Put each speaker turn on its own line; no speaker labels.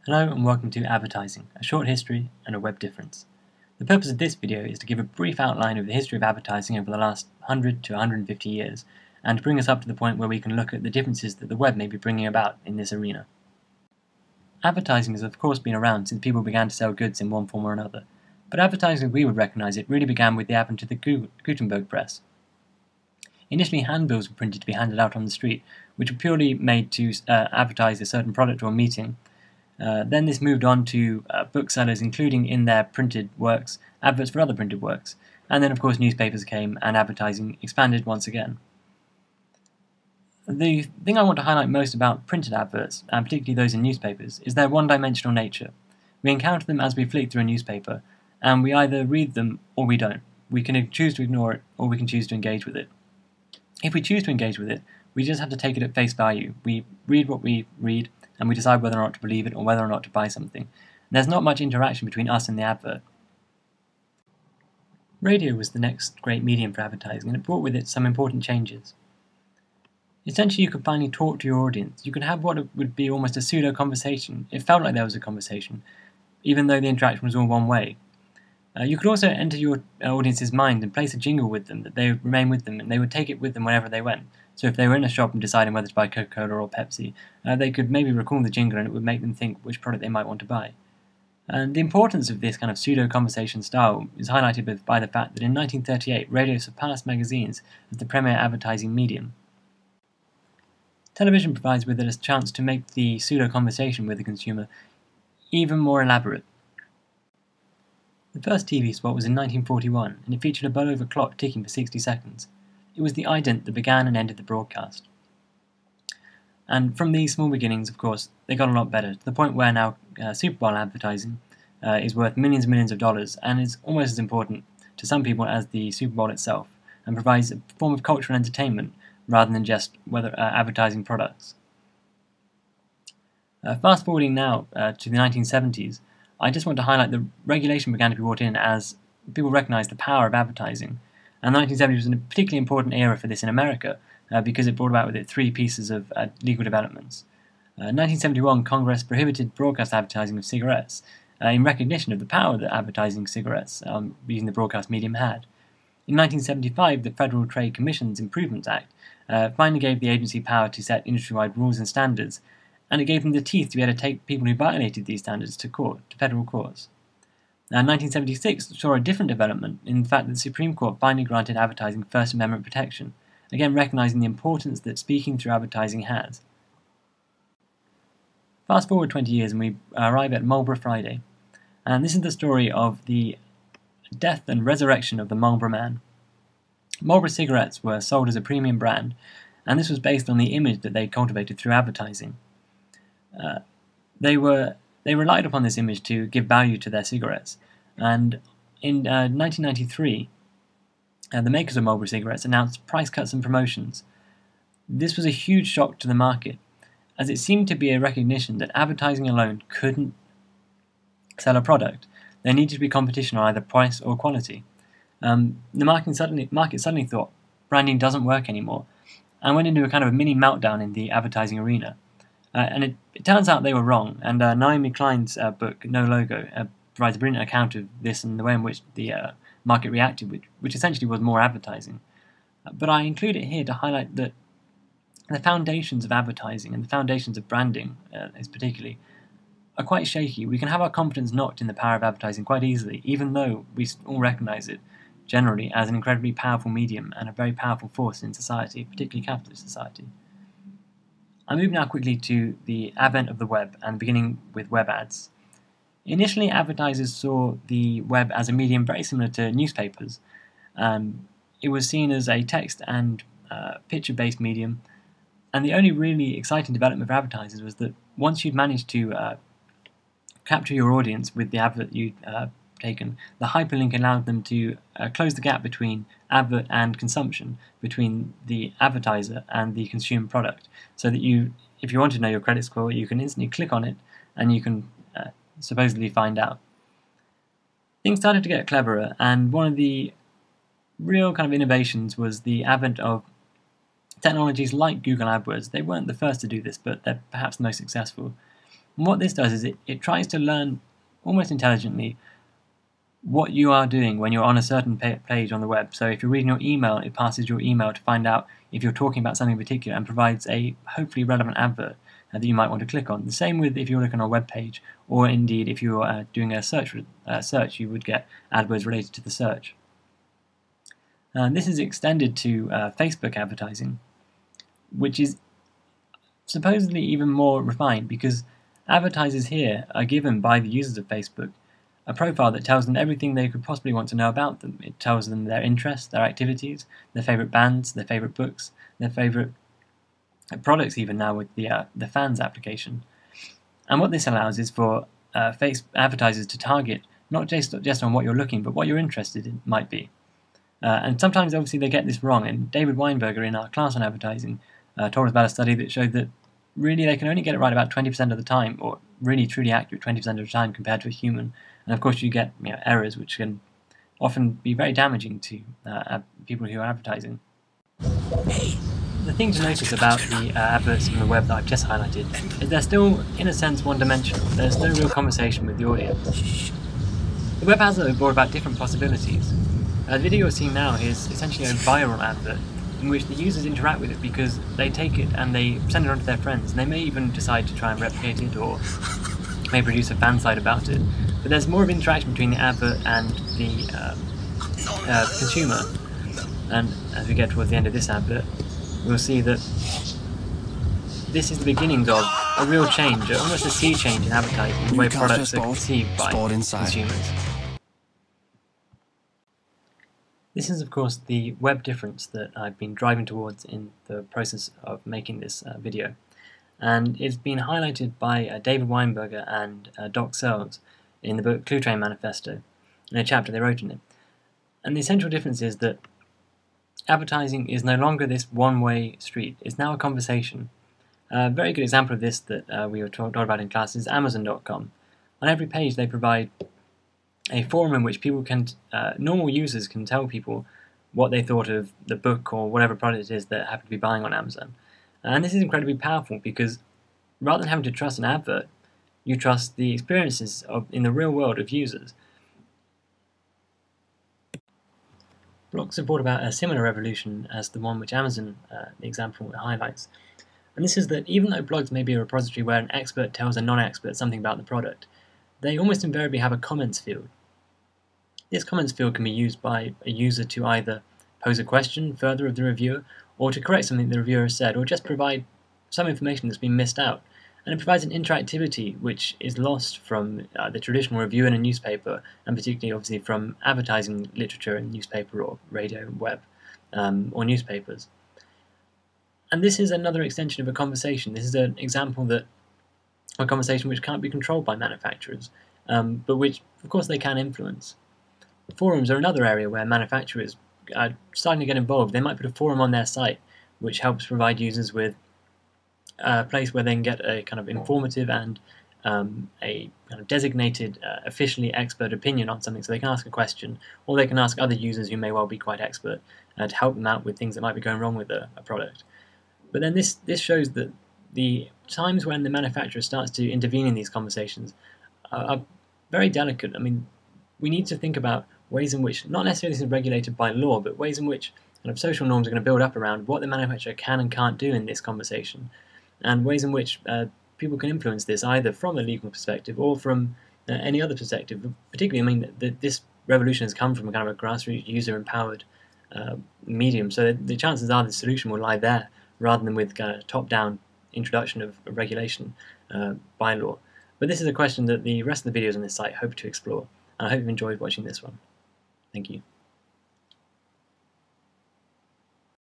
Hello and welcome to Advertising, a short history and a web difference. The purpose of this video is to give a brief outline of the history of advertising over the last 100 to 150 years, and to bring us up to the point where we can look at the differences that the web may be bringing about in this arena. Advertising has of course been around since people began to sell goods in one form or another, but advertising as we would recognise it really began with the advent of the Gutenberg press. Initially, handbills were printed to be handed out on the street, which were purely made to advertise a certain product or meeting. Then this moved on to booksellers including in their printed works adverts for other printed works, and then of course newspapers came and advertising expanded once again. The thing I want to highlight most about printed adverts, and particularly those in newspapers, is their one-dimensional nature. We encounter them as we flick through a newspaper, and we either read them or we don't. We can choose to ignore it, or we can choose to engage with it. If we choose to engage with it, we just have to take it at face value. We read what we read, and we decide whether or not to believe it or whether or not to buy something. There's not much interaction between us and the advert. Radio was the next great medium for advertising, and it brought with it some important changes. Essentially, you could finally talk to your audience. You could have what would be almost a pseudo-conversation. It felt like there was a conversation, even though the interaction was all one way. You could also enter your audience's mind and place a jingle with them that they would remain with them, and they would take it with them wherever they went. So if they were in a shop and deciding whether to buy Coca-Cola or Pepsi, they could maybe recall the jingle and it would make them think which product they might want to buy. And the importance of this kind of pseudo-conversation style is highlighted by the fact that in 1938 radio surpassed magazines as the premier advertising medium. Television provides with it a chance to make the pseudo-conversation with the consumer even more elaborate. The first TV spot was in 1941, and it featured a Bulova clock ticking for 60 seconds. It was the ident that began and ended the broadcast. And from these small beginnings, of course, they got a lot better, to the point where now Super Bowl advertising is worth millions and millions of dollars, and is almost as important to some people as the Super Bowl itself, and provides a form of cultural entertainment rather than just advertising products. Fast forwarding now to the 1970s, I just want to highlight the regulation began to be brought in as people recognized the power of advertising. And the 1970s was a particularly important era for this in America because it brought about with it three pieces of legal developments. In 1971, Congress prohibited broadcast advertising of cigarettes in recognition of the power that advertising cigarettes using the broadcast medium had. In 1975, the Federal Trade Commission's Improvements Act finally gave the agency power to set industry-wide rules and standards, and it gave them the teeth to be able to take people who violated these standards to federal courts. Now, 1976 saw a different development in the fact that the Supreme Court finally granted advertising First Amendment protection, again recognising the importance that speaking through advertising has. Fast forward 20 years and we arrive at Marlboro Friday, and this is the story of the death and resurrection of the Marlboro Man. Marlboro cigarettes were sold as a premium brand, and this was based on the image that they cultivated through advertising. They relied upon this image to give value to their cigarettes, and in 1993, the makers of Marlboro cigarettes announced price cuts and promotions. This was a huge shock to the market, as it seemed to be a recognition that advertising alone couldn't sell a product. There needed to be competition on either price or quality. The market suddenly thought branding doesn't work anymore, and went into a kind of a mini meltdown in the advertising arena. And it turns out they were wrong, and Naomi Klein's book, No Logo, provides a brilliant account of this and the way in which the market reacted, which essentially was more advertising. But I include it here to highlight that the foundations of advertising and the foundations of branding, particularly, are quite shaky. We can have our confidence knocked in the power of advertising quite easily, even though we all recognise it generally as an incredibly powerful medium and a very powerful force in society, particularly capitalist society. I move now quickly to the advent of the web, and beginning with web ads. Initially, advertisers saw the web as a medium very similar to newspapers. It was seen as a text and picture-based medium, and the only really exciting development for advertisers was that once you'd managed to capture your audience with the advert you'd taken, the hyperlink allowed them to close the gap between advert and consumption, between the advertiser and the consumer product, so that if you want to know your credit score, you can instantly click on it and you can supposedly find out. Things started to get cleverer, and one of the real kind of innovations was the advent of technologies like Google AdWords. They weren't the first to do this, but they're perhaps the most successful. And what this does is it tries to learn almost intelligently what you are doing when you're on a certain page on the web. So if you're reading your email, it passes your email to find out if you're talking about something in particular and provides a hopefully relevant advert that you might want to click on. The same with if you're looking on a web page, or indeed if you're doing a search, you would get AdWords related to the search. This is extended to Facebook advertising, which is supposedly even more refined, because advertisers here are given by the users of Facebook a profile that tells them everything they could possibly want to know about them. It tells them their interests, their activities, their favourite bands, their favourite books, their favourite products, even now with the fans application. And what this allows is for advertisers to target not just on what you're looking, but what you're interested in might be. And sometimes, obviously, they get this wrong. And David Weinberger, in our class on advertising, told us about a study that showed that really they can only get it right about 20% of the time, or really truly accurate 20% of the time compared to a human. And of course, you get errors which can often be very damaging to people who are advertising. The thing to notice about the adverts on the web that I've just highlighted is they're still, in a sense, one-dimensional. There's no real conversation with the audience. The web has brought about different possibilities. The video you're seeing now is essentially a viral advert in which the users interact with it because they take it and they send it on to their friends, and they may even decide to try and replicate it or may produce a fan site about it. But there's more of interaction between the advert and the consumer. And as we get towards the end of this advert, we'll see that this is the beginnings of a real change, almost a sea change in advertising, the way products are conceived by consumers. This is, of course, the web difference that I've been driving towards in the process of making this video. And it's been highlighted by David Weinberger and Doc Searles in the book Clue Train Manifesto, in a chapter they wrote in it. And the essential difference is that advertising is no longer this one-way street. It's now a conversation. A very good example of this that we were taught about in class is Amazon.com. On every page they provide a forum in which people can, normal users can tell people what they thought of the book or whatever product it is that happen to be buying on Amazon. And this is incredibly powerful because rather than having to trust an advert, you trust the experiences in the real world of users. Blogs have brought about a similar revolution as the one which Amazon, the example, highlights. And this is that even though blogs may be a repository where an expert tells a non-expert something about the product, they almost invariably have a comments field. This comments field can be used by a user to either pose a question further of the reviewer, or to correct something the reviewer has said, or just provide some information that's been missed out. And it provides an interactivity which is lost from the traditional review in a newspaper, and particularly obviously from advertising literature in newspaper or radio, web, or newspapers. And this is another extension of a conversation. This is an example that a conversation which can't be controlled by manufacturers, but which, of course, they can influence. Forums are another area where manufacturers are starting to get involved. They might put a forum on their site which helps provide users with a place where they can get a kind of informative and a kind of designated, officially expert opinion on something, so they can ask a question, or they can ask other users who may well be quite expert to help them out with things that might be going wrong with a product. But then this shows that the times when the manufacturer starts to intervene in these conversations are very delicate. I mean, we need to think about ways in which, not necessarily this is regulated by law, but ways in which kind of social norms are going to build up around what the manufacturer can and can't do in this conversation, and ways in which people can influence this either from a legal perspective or from any other perspective. Particularly, I mean, this revolution has come from a kind of a grassroots, user-empowered medium, so the chances are the solution will lie there rather than with kind of top-down introduction of regulation by law. But this is a question that the rest of the videos on this site hope to explore, and I hope you've enjoyed watching this one. Thank you.